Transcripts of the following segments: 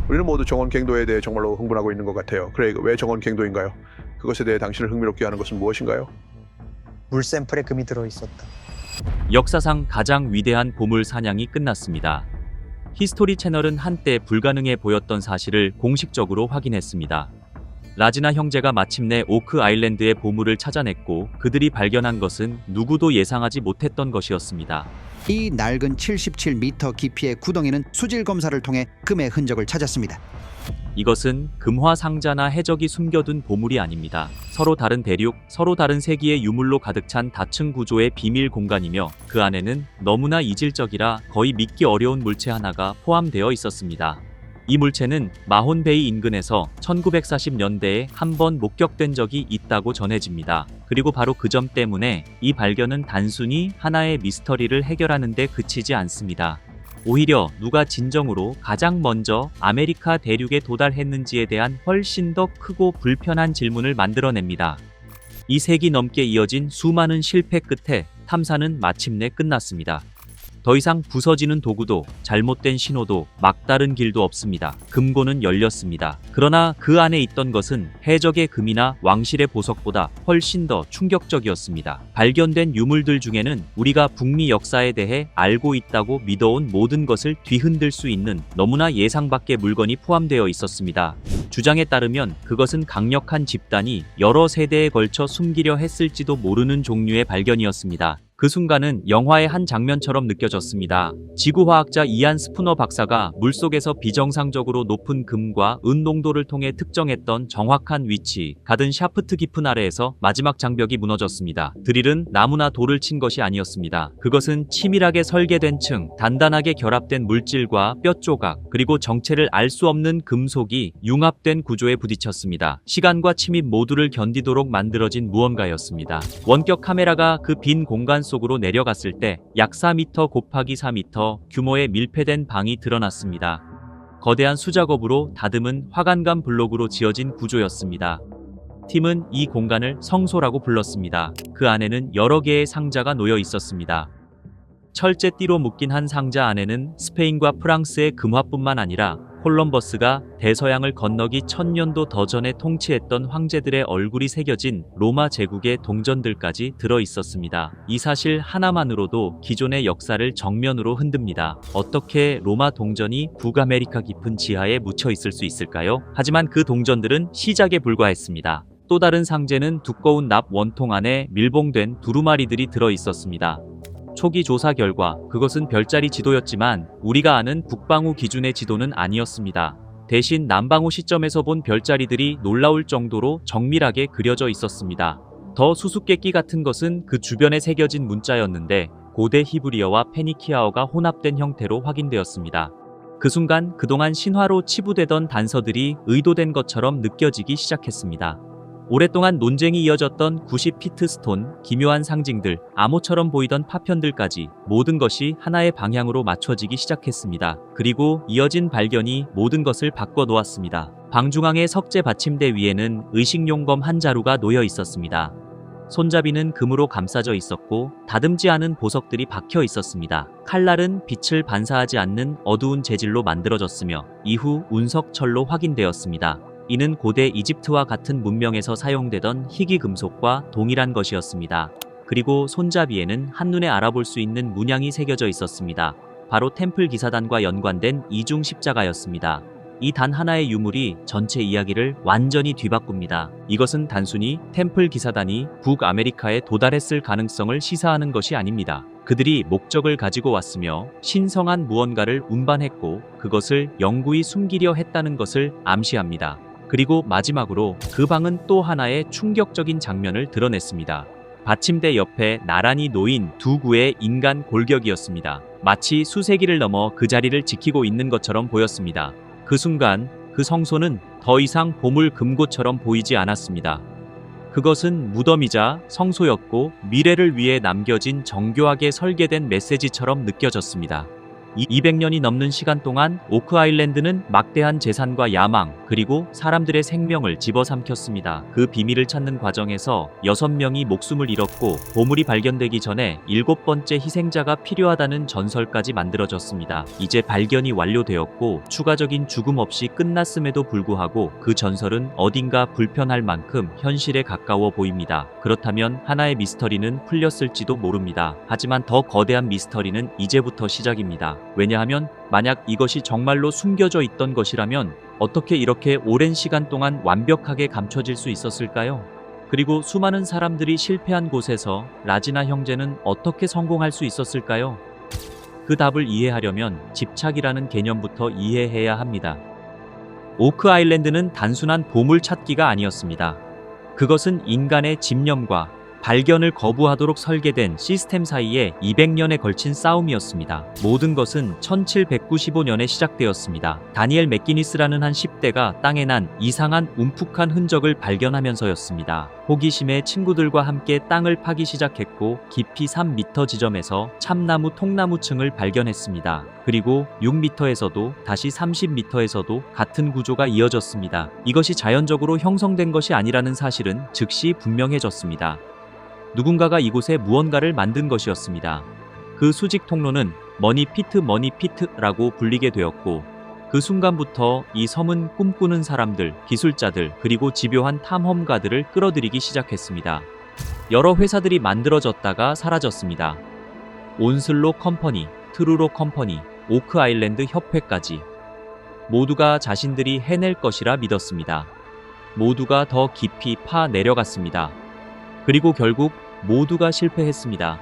우리는 모두 정원갱도에 대해 정말로 흥분하고 있는 것 같아요. 크레이그, 왜 정원갱도인가요? 그것에 대해 당신을 흥미롭게 하는 것은 무엇인가요? 물 샘플에 금이 들어있었다. 역사상 가장 위대한 보물 사냥이 끝났습니다. 히스토리 채널은 한때 불가능해 보였던 사실을 공식적으로 확인했습니다. 라지나 형제가 마침내 오크 아일랜드의 보물을 찾아냈고 그들이 발견한 것은 누구도 예상하지 못했던 것이었습니다. 이 낡은 77m 깊이의 구덩이는 수질 검사를 통해 금의 흔적을 찾았습니다. 이것은 금화 상자나 해적이 숨겨둔 보물이 아닙니다. 서로 다른 대륙, 서로 다른 세기의 유물로 가득 찬 다층 구조의 비밀 공간이며 그 안에는 너무나 이질적이라 거의 믿기 어려운 물체 하나가 포함되어 있었습니다. 이 물체는 마혼베이 인근에서 1940년대에 한 번 목격된 적이 있다고 전해집니다. 그리고 바로 그 점 때문에 이 발견은 단순히 하나의 미스터리를 해결하는 데 그치지 않습니다. 오히려 누가 진정으로 가장 먼저 아메리카 대륙에 도달했는지에 대한 훨씬 더 크고 불편한 질문을 만들어냅니다. 이 세기 넘게 이어진 수많은 실패 끝에 탐사는 마침내 끝났습니다. 더 이상 부서지는 도구도 잘못된 신호도 막다른 길도 없습니다. 금고는 열렸습니다. 그러나 그 안에 있던 것은 해적의 금이나 왕실의 보석보다 훨씬 더 충격적이었습니다. 발견된 유물들 중에는 우리가 북미 역사에 대해 알고 있다고 믿어온 모든 것을 뒤흔들 수 있는 너무나 예상 밖의 물건이 포함되어 있었습니다. 주장에 따르면 그것은 강력한 집단이 여러 세대에 걸쳐 숨기려 했을지도 모르는 종류의 발견이었습니다. 그 순간은 영화의 한 장면처럼 느껴졌습니다. 지구화학자 이안 스푸너 박사가 물속에서 비정상적으로 높은 금과 은 농도를 통해 특정했던 정확한 위치, 가든 샤프트 깊은 아래에서 마지막 장벽이 무너졌습니다. 드릴은 나무나 돌을 친 것이 아니었습니다. 그것은 치밀하게 설계된 층, 단단하게 결합된 물질과 뼈 조각, 그리고 정체를 알 수 없는 금속이 융합된 구조에 부딪혔습니다. 시간과 침입 모두를 견디도록 만들어진 무언가였습니다. 원격 카메라가 그 빈 공간 속으로 내려갔을 때 약 4m 곱하기 4m 규모의 밀폐된 방이 드러났습니다. 거대한 수작업으로 다듬은 화관감 블록으로 지어진 구조였습니다. 팀은 이 공간을 성소라고 불렀습니다. 그 안에는 여러 개의 상자가 놓여 있었습니다. 철제띠로 묶인 한 상자 안에는 스페인과 프랑스의 금화뿐만 아니라 콜럼버스가 대서양을 건너기 1000년도 더 전에 통치했던 황제들의 얼굴이 새겨진 로마 제국의 동전들까지 들어 있었습니다. 이 사실 하나만으로도 기존의 역사를 정면으로 흔듭니다. 어떻게 로마 동전이 북아메리카 깊은 지하에 묻혀 있을 수 있을까요? 하지만 그 동전들은 시작에 불과했습니다. 또 다른 상자는 두꺼운 납 원통 안에 밀봉된 두루마리들이 들어 있었습니다. 초기 조사 결과 그것은 별자리 지도였지만 우리가 아는 북방우 기준의 지도는 아니었습니다. 대신 남방우 시점에서 본 별자리들이 놀라울 정도로 정밀하게 그려져 있었습니다. 더 수수께끼 같은 것은 그 주변에 새겨진 문자였는데 고대 히브리어와 페니키아어가 혼합된 형태로 확인되었습니다. 그 순간 그동안 신화로 치부되던 단서들이 의도된 것처럼 느껴지기 시작했습니다. 오랫동안 논쟁이 이어졌던 90피트 스톤, 기묘한 상징들, 암호처럼 보이던 파편들까지 모든 것이 하나의 방향으로 맞춰지기 시작했습니다. 그리고 이어진 발견이 모든 것을 바꿔놓았습니다. 방 중앙의 석재 받침대 위에는 의식용 검 한 자루가 놓여 있었습니다. 손잡이는 금으로 감싸져 있었고 다듬지 않은 보석들이 박혀 있었습니다. 칼날은 빛을 반사하지 않는 어두운 재질로 만들어졌으며 이후 운석철로 확인되었습니다. 이는 고대 이집트와 같은 문명에서 사용되던 희귀 금속과 동일한 것이었습니다. 그리고 손잡이에는 한눈에 알아볼 수 있는 문양이 새겨져 있었습니다. 바로 템플 기사단과 연관된 이중 십자가였습니다. 이 단 하나의 유물이 전체 이야기를 완전히 뒤바꿉니다. 이것은 단순히 템플 기사단이 북아메리카에 도달했을 가능성을 시사하는 것이 아닙니다. 그들이 목적을 가지고 왔으며 신성한 무언가를 운반했고 그것을 영구히 숨기려 했다는 것을 암시합니다. 그리고 마지막으로 그 방은 또 하나의 충격적인 장면을 드러냈습니다. 받침대 옆에 나란히 놓인 두 구의 인간 골격이었습니다. 마치 수세기를 넘어 그 자리를 지키고 있는 것처럼 보였습니다. 그 순간 그 성소는 더 이상 보물 금고처럼 보이지 않았습니다. 그것은 무덤이자 성소였고 미래를 위해 남겨진 정교하게 설계된 메시지처럼 느껴졌습니다. 200년이 넘는 시간 동안 오크 아일랜드는 막대한 재산과 야망 그리고 사람들의 생명을 집어삼켰습니다. 그 비밀을 찾는 과정에서 6명이 목숨을 잃었고 보물이 발견되기 전에 7번째 희생자가 필요하다는 전설까지 만들어졌습니다. 이제 발견이 완료되었고 추가적인 죽음 없이 끝났음에도 불구하고 그 전설은 어딘가 불편할 만큼 현실에 가까워 보입니다. 그렇다면 하나의 미스터리는 풀렸을지도 모릅니다. 하지만 더 거대한 미스터리는 이제부터 시작입니다. 왜냐하면 만약 이것이 정말로 숨겨져 있던 것이라면 어떻게 이렇게 오랜 시간 동안 완벽하게 감춰질 수 있었을까요? 그리고 수많은 사람들이 실패한 곳에서 라지나 형제는 어떻게 성공할 수 있었을까요? 그 답을 이해하려면 집착이라는 개념부터 이해해야 합니다. 오크 아일랜드는 단순한 보물 찾기가 아니었습니다. 그것은 인간의 집념과 발견을 거부하도록 설계된 시스템 사이에 200년에 걸친 싸움이었습니다. 모든 것은 1795년에 시작되었습니다. 다니엘 맥기니스라는 한 10대가 땅에 난 이상한 움푹한 흔적을 발견하면서였습니다. 호기심에 친구들과 함께 땅을 파기 시작했고 깊이 3m 지점에서 참나무 통나무층을 발견했습니다. 그리고 6m에서도 다시 30m에서도 같은 구조가 이어졌습니다. 이것이 자연적으로 형성된 것이 아니라는 사실은 즉시 분명해졌습니다. 누군가가 이곳에 무언가를 만든 것이었습니다. 그 수직 통로는 머니피트라고 불리게 되었고 그 순간부터 이 섬은 꿈꾸는 사람들, 기술자들, 그리고 집요한 탐험가들을 끌어들이기 시작했습니다. 여러 회사들이 만들어졌다가 사라졌습니다. 온슬로 컴퍼니, 트루로 컴퍼니, 오크 아일랜드 협회까지 모두가 자신들이 해낼 것이라 믿었습니다. 모두가 더 깊이 파 내려갔습니다. 그리고 결국 모두가 실패했습니다.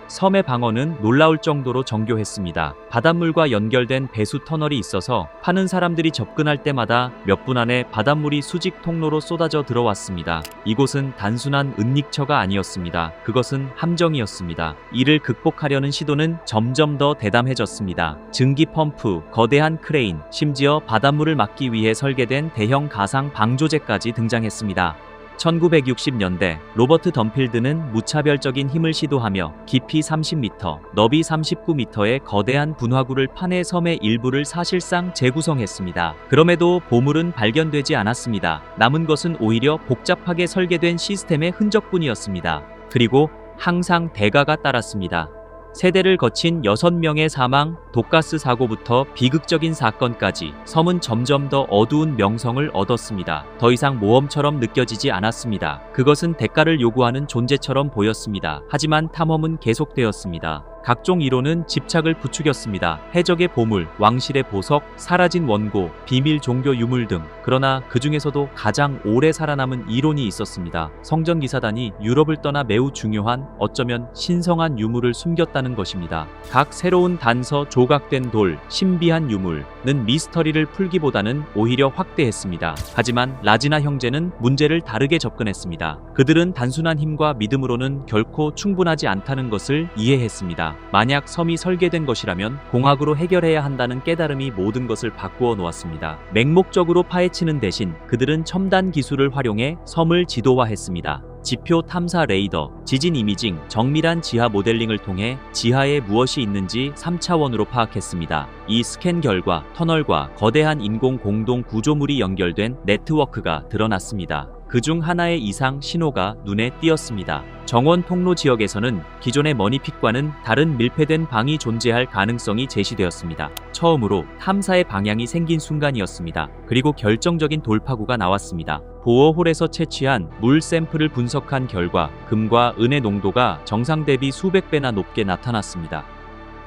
섬의 방어는 놀라울 정도로 정교했습니다. 바닷물과 연결된 배수 터널이 있어서 파는 사람들이 접근할 때마다 몇 분 안에 바닷물이 수직 통로로 쏟아져 들어왔습니다. 이곳은 단순한 은닉처가 아니었습니다. 그것은 함정이었습니다. 이를 극복하려는 시도는 점점 더 대담해졌습니다. 증기 펌프, 거대한 크레인, 심지어 바닷물을 막기 위해 설계된 대형 가상 방조제까지 등장했습니다. 1960년대 로버트 덤필드는 무차별적인 힘을 시도하며 깊이 30m, 너비 39m의 거대한 분화구를 파내 섬의 일부를 사실상 재구성했습니다. 그럼에도 보물은 발견되지 않았습니다. 남은 것은 오히려 복잡하게 설계된 시스템의 흔적뿐이었습니다. 그리고 항상 대가가 따랐습니다. 세대를 거친 6명의 사망, 독가스 사고부터 비극적인 사건까지 섬은 점점 더 어두운 명성을 얻었습니다. 더 이상 모험처럼 느껴지지 않았습니다. 그것은 대가를 요구하는 존재처럼 보였습니다. 하지만 탐험은 계속되었습니다. 각종 이론은 집착을 부추겼습니다. 해적의 보물, 왕실의 보석, 사라진 원고, 비밀 종교 유물 등. 그러나 그 중에서도 가장 오래 살아남은 이론이 있었습니다. 성전 기사단이 유럽을 떠나 매우 중요한, 어쩌면 신성한 유물을 숨겼다는 것입니다. 각 새로운 단서, 조각된 돌, 신비한 유물은 미스터리를 풀기보다는 오히려 확대했습니다. 하지만 라지나 형제는 문제를 다르게 접근했습니다. 그들은 단순한 힘과 믿음으로는 결코 충분하지 않다는 것을 이해했습니다. 만약 섬이 설계된 것이라면 공학으로 해결해야 한다는 깨달음이 모든 것을 바꾸어 놓았습니다. 맹목적으로 파헤치는 대신 그들은 첨단 기술을 활용해 섬을 지도화했습니다. 지표 탐사 레이더, 지진 이미징, 정밀한 지하 모델링을 통해 지하에 무엇이 있는지 3차원으로 파악했습니다. 이 스캔 결과 터널과 거대한 인공 공동 구조물이 연결된 네트워크가 드러났습니다. 그중 하나의 이상 신호가 눈에 띄었습니다. 정원 통로 지역에서는 기존의 머니핏과는 다른 밀폐된 방이 존재할 가능성이 제시되었습니다. 처음으로 탐사의 방향이 생긴 순간이었습니다. 그리고 결정적인 돌파구가 나왔습니다. 보어홀에서 채취한 물 샘플을 분석한 결과 금과 은의 농도가 정상 대비 수백 배나 높게 나타났습니다.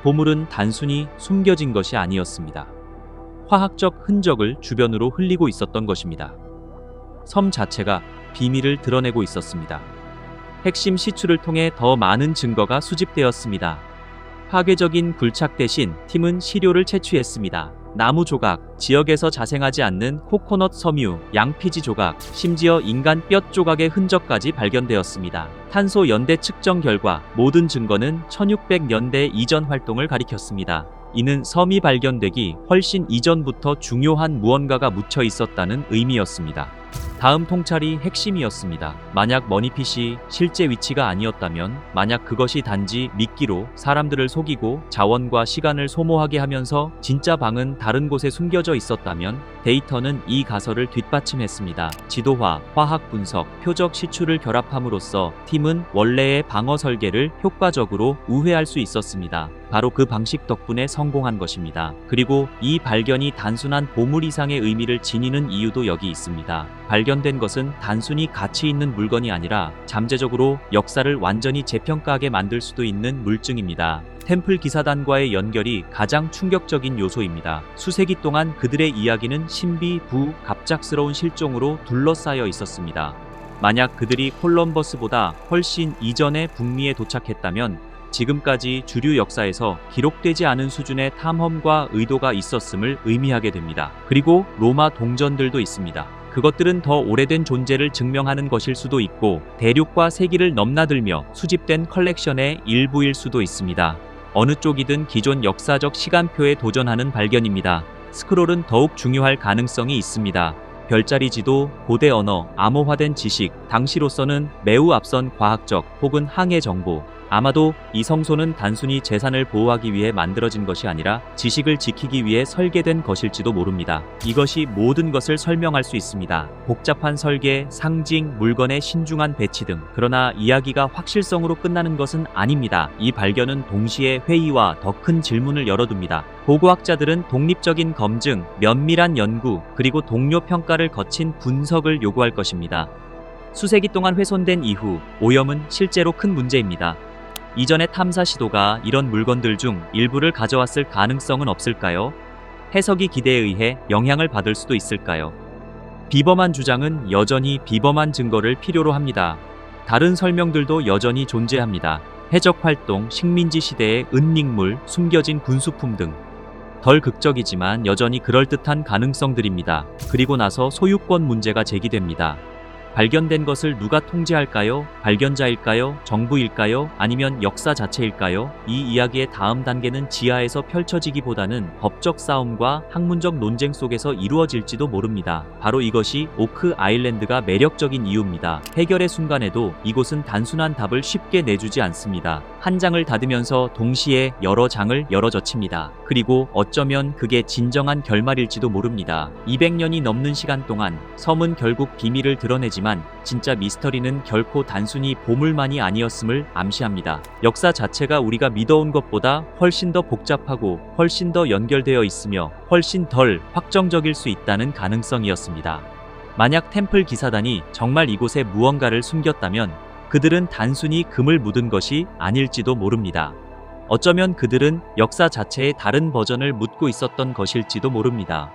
보물은 단순히 숨겨진 것이 아니었습니다. 화학적 흔적을 주변으로 흘리고 있었던 것입니다. 섬 자체가 비밀을 드러내고 있었습니다. 핵심 시추를 통해 더 많은 증거가 수집되었습니다. 파괴적인 굴착 대신 팀은 시료를 채취했습니다. 나무 조각, 지역에서 자생하지 않는 코코넛 섬유, 양피지 조각, 심지어 인간 뼈 조각의 흔적까지 발견되었습니다. 탄소 연대 측정 결과 모든 증거는 1600년대 이전 활동을 가리켰습니다. 이는 섬이 발견되기 훨씬 이전부터 중요한 무언가가 묻혀 있었다는 의미였습니다. 다음 통찰이 핵심이었습니다. 만약 머니핏이 실제 위치가 아니었다면, 만약 그것이 단지 미끼로 사람들을 속이고 자원과 시간을 소모하게 하면서 진짜 방은 다른 곳에 숨겨져 있었다면, 데이터는 이 가설을 뒷받침했습니다. 지도화, 화학 분석, 표적 시추를 결합함으로써 팀은 원래의 방어 설계를 효과적으로 우회할 수 있었습니다. 바로 그 방식 덕분에 성공한 것입니다. 그리고 이 발견이 단순한 보물 이상의 의미를 지니는 이유도 여기 있습니다. 발견된 것은 단순히 가치 있는 물건이 아니라 잠재적으로 역사를 완전히 재평가하게 만들 수도 있는 물증입니다. 템플 기사단과의 연결이 가장 충격적인 요소입니다. 수세기 동안 그들의 이야기는 신비, 갑작스러운 실종으로 둘러싸여 있었습니다. 만약 그들이 콜럼버스보다 훨씬 이전에 북미에 도착했다면 지금까지 주류 역사에서 기록되지 않은 수준의 탐험과 의도가 있었음을 의미하게 됩니다. 그리고 로마 동전들도 있습니다. 그것들은 더 오래된 존재를 증명하는 것일 수도 있고 대륙과 세기를 넘나들며 수집된 컬렉션의 일부일 수도 있습니다. 어느 쪽이든 기존 역사적 시간표에 도전하는 발견입니다. 스크롤은 더욱 중요할 가능성이 있습니다. 별자리 지도, 고대 언어, 암호화된 지식, 당시로서는 매우 앞선 과학적 혹은 항해 정보. 아마도 이 성소는 단순히 재산을 보호하기 위해 만들어진 것이 아니라 지식을 지키기 위해 설계된 것일지도 모릅니다. 이것이 모든 것을 설명할 수 있습니다. 복잡한 설계, 상징, 물건의 신중한 배치 등. 그러나 이야기가 확실성으로 끝나는 것은 아닙니다. 이 발견은 동시에 회의와 더 큰 질문을 열어둡니다. 고고학자들은 독립적인 검증, 면밀한 연구, 그리고 동료 평가를 거친 분석을 요구할 것입니다. 수세기 동안 훼손된 이후 오염은 실제로 큰 문제입니다. 이전의 탐사 시도가 이런 물건들 중 일부를 가져왔을 가능성은 없을까요? 해석이 기대에 의해 영향을 받을 수도 있을까요? 비범한 주장은 여전히 비범한 증거를 필요로 합니다. 다른 설명들도 여전히 존재합니다. 해적 활동, 식민지 시대의 은닉물, 숨겨진 군수품 등. 덜 극적이지만 여전히 그럴듯한 가능성들입니다. 그리고 나서 소유권 문제가 제기됩니다. 발견된 것을 누가 통제할까요? 발견자일까요? 정부일까요? 아니면 역사 자체일까요? 이 이야기의 다음 단계는 지하에서 펼쳐지기보다는 법적 싸움과 학문적 논쟁 속에서 이루어질지도 모릅니다. 바로 이것이 오크 아일랜드가 매력적인 이유입니다. 해결의 순간에도 이곳은 단순한 답을 쉽게 내주지 않습니다. 한 장을 닫으면서 동시에 여러 장을 열어젖힙니다. 그리고 어쩌면 그게 진정한 결말일지도 모릅니다. 200년이 넘는 시간 동안 섬은 결국 비밀을 드러내지만 진짜 미스터리는 결코 단순히 보물만이 아니었음을 암시합니다. 역사 자체가 우리가 믿어온 것보다 훨씬 더 복잡하고 훨씬 더 연결되어 있으며 훨씬 덜 확정적일 수 있다는 가능성이었습니다. 만약 템플 기사단이 정말 이곳에 무언가를 숨겼다면 그들은 단순히 금을 묻은 것이 아닐지도 모릅니다. 어쩌면 그들은 역사 자체의 다른 버전을 묻고 있었던 것일지도 모릅니다.